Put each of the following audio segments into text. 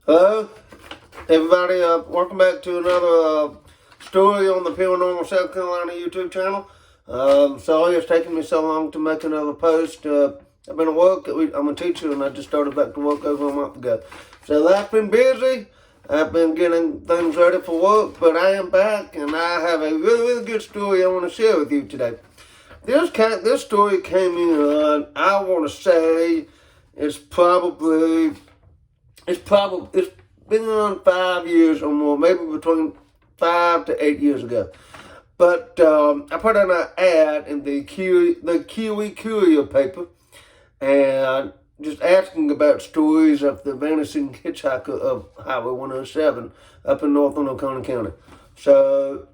Hello, everybody. Welcome back to another story on the Paranormal South Carolina YouTube channel. Sorry it's taking me so long to make another post. I've been at work. I'm a teacher, and I just started back to work over a month ago. So life's been busy. I've been getting things ready for work, but I am back, and I have a really good story I want to share with you today. This story came in. I want to say it's been on 5 years or more, maybe between 5 to 8 years ago. But I put on an ad in the Kiwi Courier paper, and just asking about stories of the vanishing hitchhiker of Highway 107 up in northern Oconee County. So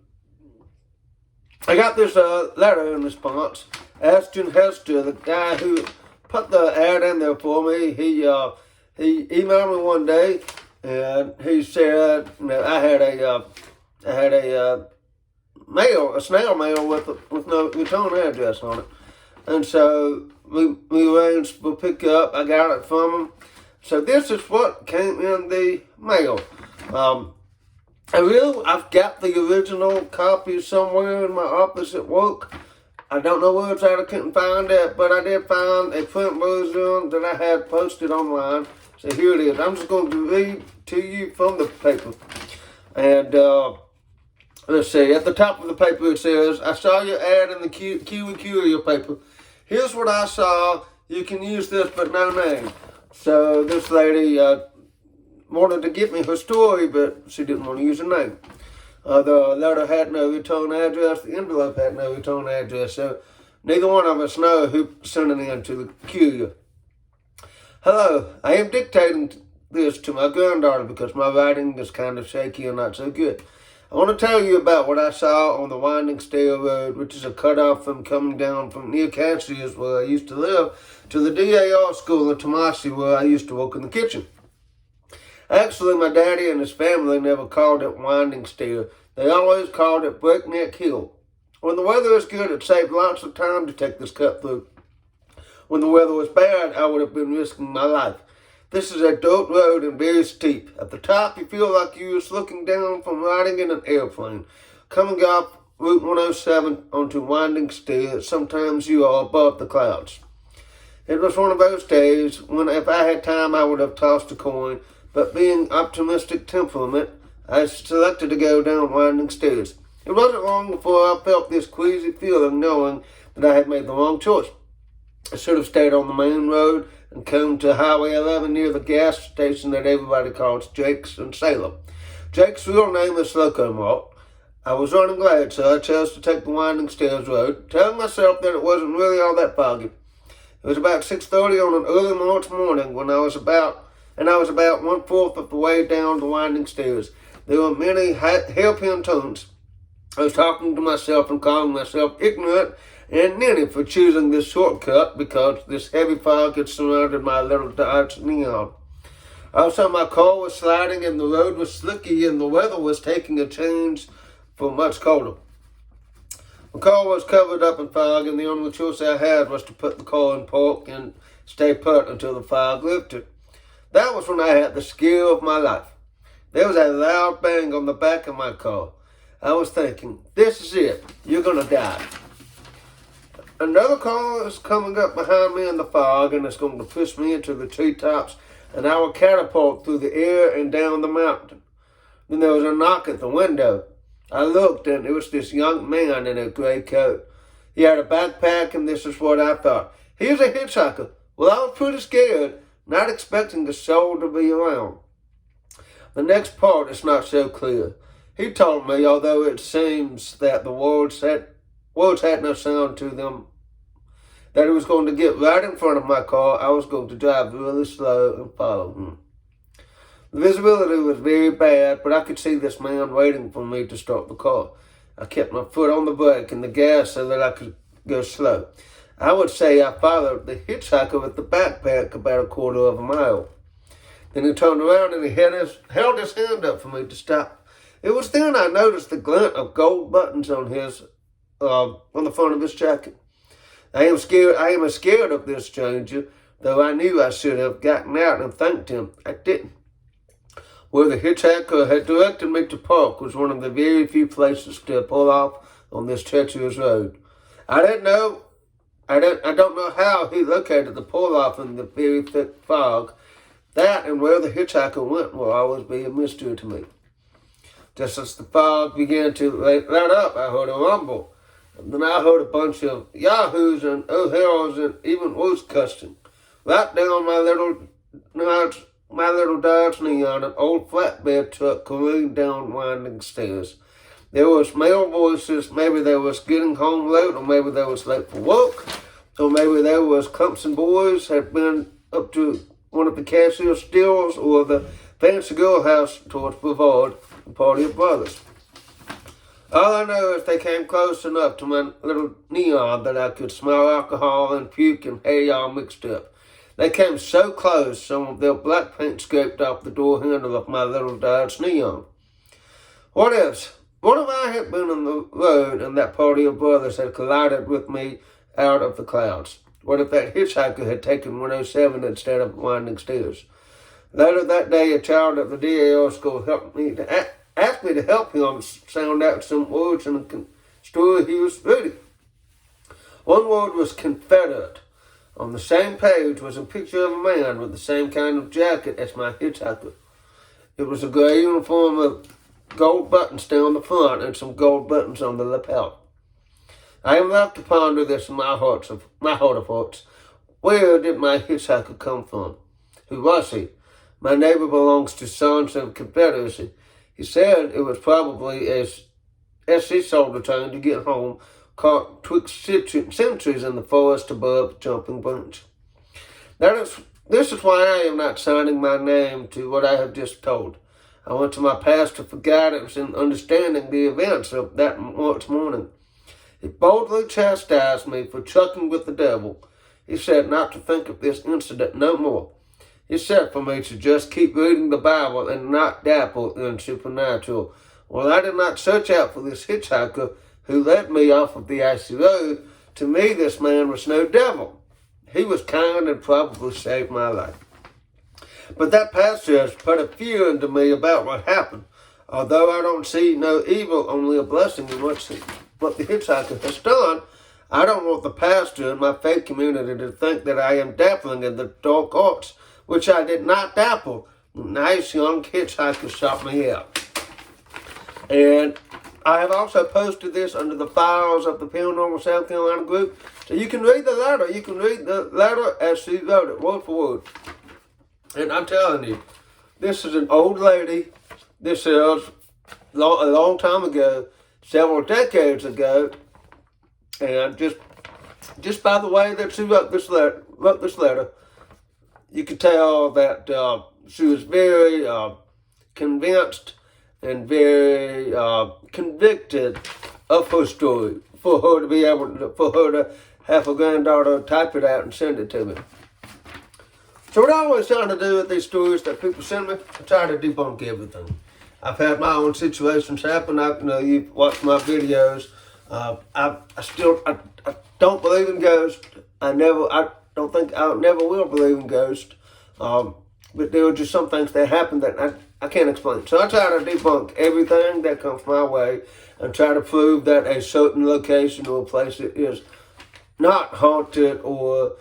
I got this letter in response. Ashton Hester, the guy who put the ad in there for me, he emailed me one day, and he said, I had a snail mail with no return address on it, and so we arranged for pickup. I got it from him. So this is what came in the mail. I've got the original copy somewhere in my office at work. I don't know where it's at. I couldn't find it, but I did find a print version that I had posted online. So here it is. I'm just going to read to you from the paper. And let's see. At the top of the paper it says, I saw your ad in the Kiwi Courier paper. Here's what I saw. You can use this, but no name. So this lady wanted to give me her story, but she didn't want to use her name. The letter had no return address. The envelope had no return address. So neither one of us know who sent it in to the courier. Hello, I am dictating this to my granddaughter because my writing is kind of shaky and not so good. I want to tell you about what I saw on the Winding Stair Road, which is a cutoff from coming down from near Cassie's, where I used to live, to the DAR school in Tomasi, where I used to work in the kitchen. Actually, my daddy and his family never called it Winding Stair. They always called it Breakneck Hill. When the weather is good, it saved lots of time to take this cut through. When the weather was bad, I would have been risking my life. This is a dirt road and very steep. At the top, you feel like you're just looking down from riding in an airplane. Coming off Route 107 onto Winding Stair, sometimes you are above the clouds. It was one of those days when if I had time, I would have tossed a coin. But being optimistic temperament, I selected to go down Winding Stairs. It wasn't long before I felt this queasy feeling knowing that I had made the wrong choice. I should have stayed on the main road and come to Highway 11 near the gas station that everybody calls Jake's in Salem. Jake's real name is Loco Mart. I was running late, so I chose to take the Winding Stairs road, telling myself that it wasn't really all that foggy. It was about 6:30 on an early March morning when I was about 1/4 of the way down the Winding Stairs. There were many hairpin turns. I was talking to myself and calling myself ignorant and ninny for choosing this shortcut because this heavy fog had surrounded my little Dodge Neon. Also, my car was sliding and the road was slicky and the weather was taking a change for much colder. My car was covered up in fog, and the only choice I had was to put the car in park and stay put until the fog lifted. That was when I had the scare of my life. There was a loud bang on the back of my car. I was thinking, this is it. You're going to die. Another car is coming up behind me in the fog, and it's going to push me into the treetops, and I will catapult through the air and down the mountain. Then there was a knock at the window. I looked, and it was this young man in a gray coat. He had a backpack, and this is what I thought. He was a hitchhiker. Well, I was pretty scared, not expecting a soul to be around. The next part is not so clear. He told me, although it seems that the words had no sound to them, that he was going to get right in front of my car. I was going to drive really slow and follow him. The visibility was very bad, but I could see this man waiting for me to start the car. I kept my foot on the brake and the gas so that I could go slow. I would say I followed the hitchhiker with the backpack about 1/4 of a mile. Then he turned around and he held his hand up for me to stop. It was then I noticed the glint of gold buttons on the front of his jacket. I am scared of this stranger, though I knew I should have gotten out and thanked him. I didn't. where the hitchhiker had directed me to park was one of the very few places to pull off on this treacherous road. I don't know how he located the pull-off in the very thick fog. That and where the hitchhiker went will always be a mystery to me. Just as the fog began to let up, I heard a rumble. And then I heard a bunch of yahoos and oh-hells and even worse cussing. Right down my little Dodge Neon, an old flatbed truck careened down winding stairs. There was male voices. Maybe there was getting home late, or maybe there was late for work, or maybe there was Clemson boys had been up to one of the cashier stills or the fancy girl house towards Brevard, a party of brothers. All I know is they came close enough to my little Neon that I could smell alcohol and puke and hay all mixed up. They came so close, some of their black paint scraped off the door handle of my little Dodge Neon. What if I had been on the road and that party of brothers had collided with me out of the clouds? What if that hitchhiker had taken 107 instead of winding stairs? Later that day, a child at the DAR school asked me to help him sound out some words in a story he was reading. One word was Confederate. On the same page was a picture of a man with the same kind of jacket as my hitchhiker. It was a gray uniform with gold buttons down the front and some gold buttons on the lapel. I am left to ponder this in my heart of hearts. Where did my hitchhiker come from? Who was he? My neighbor belongs to Sons of Confederacy. He said it was probably as SC soldier trying to get home, caught twixt sentries in the forest above Jumping Branch. This is why I am not signing my name to what I have just told. I went to my pastor for guidance in understanding the events of that March morning. He boldly chastised me for trucking with the devil. He said not to think of this incident no more. He said for me to just keep reading the Bible and not dabble in supernatural. Well, I did not search out for this hitchhiker who led me off of the icy road. To me, this man was no devil. He was kind and probably saved my life. But that pastor has put a fear into me about what happened. Although I don't see no evil, only a blessing in what the hitchhiker has done, I don't want the pastor and my faith community to think that I am dabbling in the dark arts, which I did not dabble. Nice young hitchhiker shot me out. And I have also posted this under the files of the Paranormal South Carolina group, so you can read the letter. You can read the letter as she wrote it, word for word. And I'm telling you, this is an old lady. This is a long time ago, several decades ago, and just by the way that she wrote this letter, you could tell that she was very convinced and very convicted of her story for her to have her granddaughter type it out and send it to me. So what I always try to do with these stories that people send me, I try to debunk everything. I've had my own situations happen. You've watched my videos. I don't believe in ghosts. I never will believe in ghosts. But there are just some things that happen that I can't explain. So I try to debunk everything that comes my way and try to prove that a certain location or place is not haunted or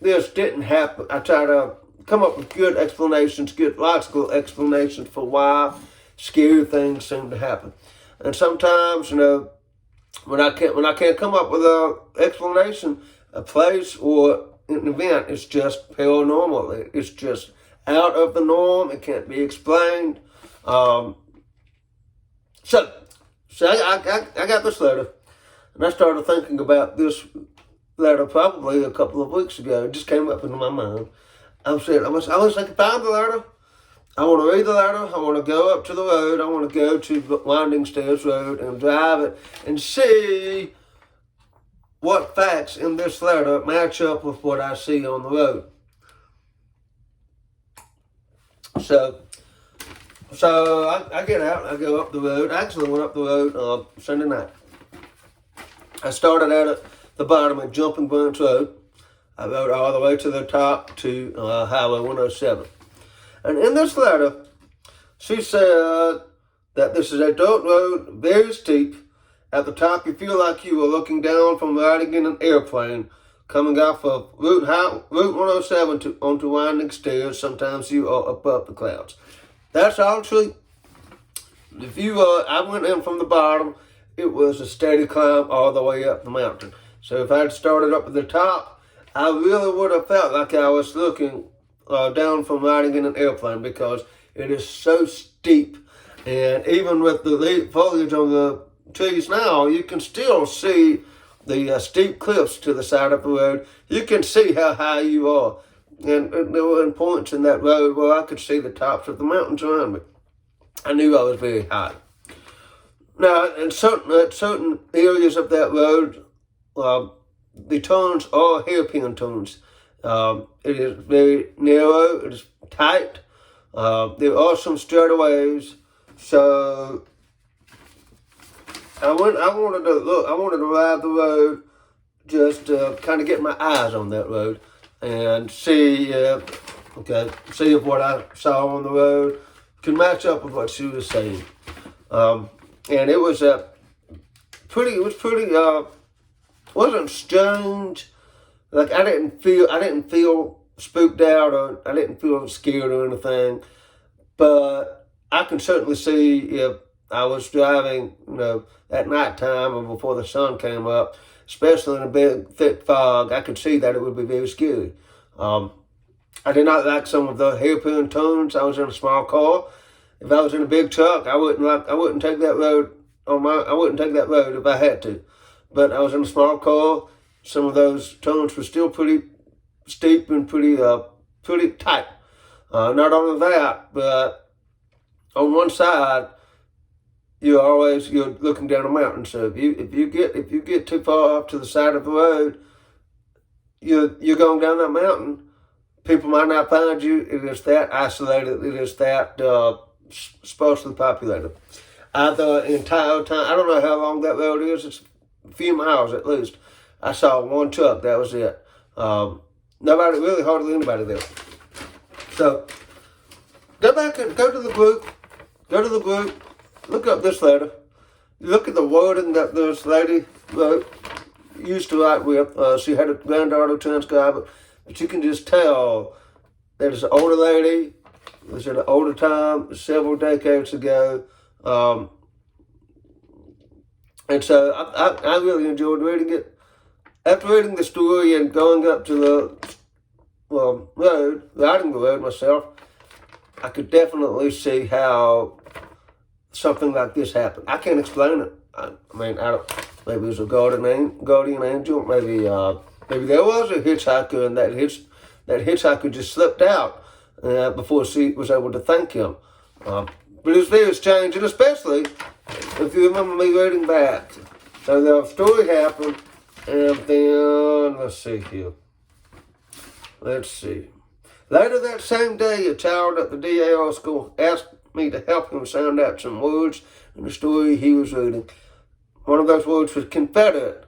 this didn't happen. I try to come up with good explanations, good logical explanations for why scary things seem to happen. And sometimes, when I can't come up with an explanation, a place or an event is just paranormal. It's just out of the norm. It can't be explained. So I got this letter, and I started thinking about this letter probably a couple of weeks ago. It just came up into my mind. I was thinking, find the letter. I want to read the letter. I want to go up to the road. I want to go to Winding Stairs Road and drive it and see what facts in this letter match up with what I see on the road. So I get out. I go up the road. I actually went up the road Sunday night. I started out at the bottom of Jumping Branch Road. I rode all the way to the top to Highway 107. And in this letter, She said that this is a dirt road, very steep. At the top, you feel like you are looking down from riding in an airplane, coming off of Route 107 onto winding stairs. Sometimes you are above the clouds. That's all true. If you, I went in from the bottom. It was a steady climb all the way up the mountain. So if I had started up at the top, I really would have felt like I was looking down from riding in an airplane, because it is so steep. And even with the foliage on the trees now, you can still see the steep cliffs to the side of the road. You can see how high you are. And there were points in that road where I could see the tops of the mountains around me. I knew I was very high. Now, at certain areas of that road, the turns are hairpin turns. It is very narrow. It is tight. There are some straightaways. So I wanted to ride the road, just kind of get my eyes on that road and see if what I saw on the road could match up with what she was saying. And it was wasn't strange. Like I didn't feel spooked out, or I didn't feel scared or anything. But I can certainly see if I was driving, at nighttime or before the sun came up, especially in a big thick fog, I could see that it would be very scary. I did not like some of the hairpin turns. I was in a small car. If I was in a big truck, I wouldn't take that road I wouldn't take that road if I had to. But I was in a small car. Some of those turns were still pretty steep and pretty tight. Not only that, but on one side, you're looking down a mountain. So if you get too far up to the side of the road, you're going down that mountain. People might not find you. It is that isolated. It is that sparsely populated. The entire time, I don't know how long that road is. It's a few miles at least. I saw one truck. That was it. Hardly anybody there. So go back and go to the group. Look up this letter. Look at the wording that this lady wrote. Used to write with. She had a granddaughter transcribe it, but you can just tell that it's an older lady. It was at an older time, several decades ago. And so I really enjoyed reading it. After reading the story and going up to the road, riding the road myself, I could definitely see how something like this happened. I can't explain it. I mean, maybe it was a guardian angel. Maybe there was a hitchhiker, and that hitchhiker just slipped out before she was able to thank him. But it was very strange, and especially if you remember me reading back. So the story happened, and then, let's see here. Later that same day, a child at the DAR school asked me to help him sound out some words in the story he was reading. One of those words was Confederate.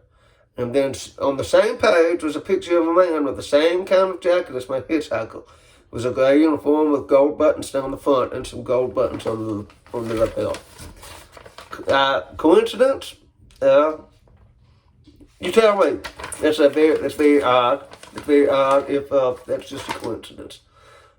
And then on the same page was a picture of a man with the same kind of jacket as my hitchhiker. It was a gray uniform with gold buttons down the front and some gold buttons on the lapel. Coincidence? You tell me. That's very odd. It's very odd if that's just a coincidence.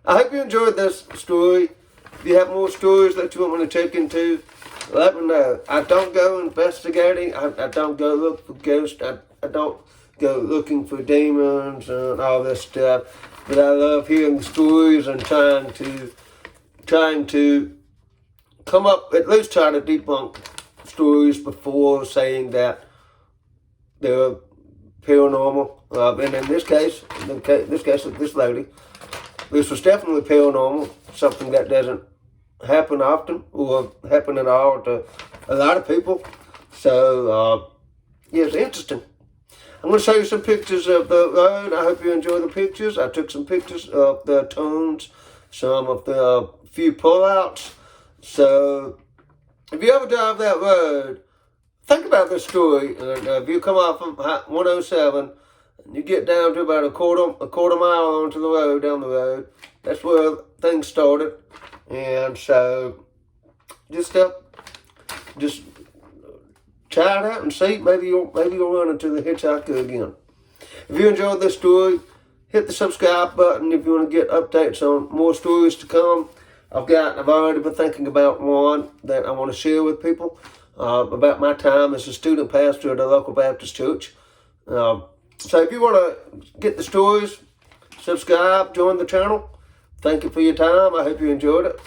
I hope you enjoyed this story. If you have more stories that you want me to check into, let me know. I don't go investigating. I don't go look for ghosts. I don't go looking for demons and all this stuff. But I love hearing stories and trying to come up, at least try to debunk stories before saying that they're paranormal. And in this case, of this lady, this was definitely paranormal, something that doesn't happen often or happen at all to a lot of people. So, yeah, it's interesting. I'm going to show you some pictures of the road. I hope you enjoy the pictures. I took some pictures of the turns, some of the few pullouts. So, if you ever drive that road, think about this story. And if you come off of 107, and you get down to about a quarter mile onto the road, down the road, that's where things started. And so just try it out and see. Maybe you'll run into the Hitchhiker again. If you enjoyed this story, hit the subscribe button if you want to get updates on more stories to come. I've already been thinking about one that I want to share with people about my time as a student pastor at a local Baptist church. So if you want to get the stories, subscribe, join the channel. Thank you for your time. I hope you enjoyed it.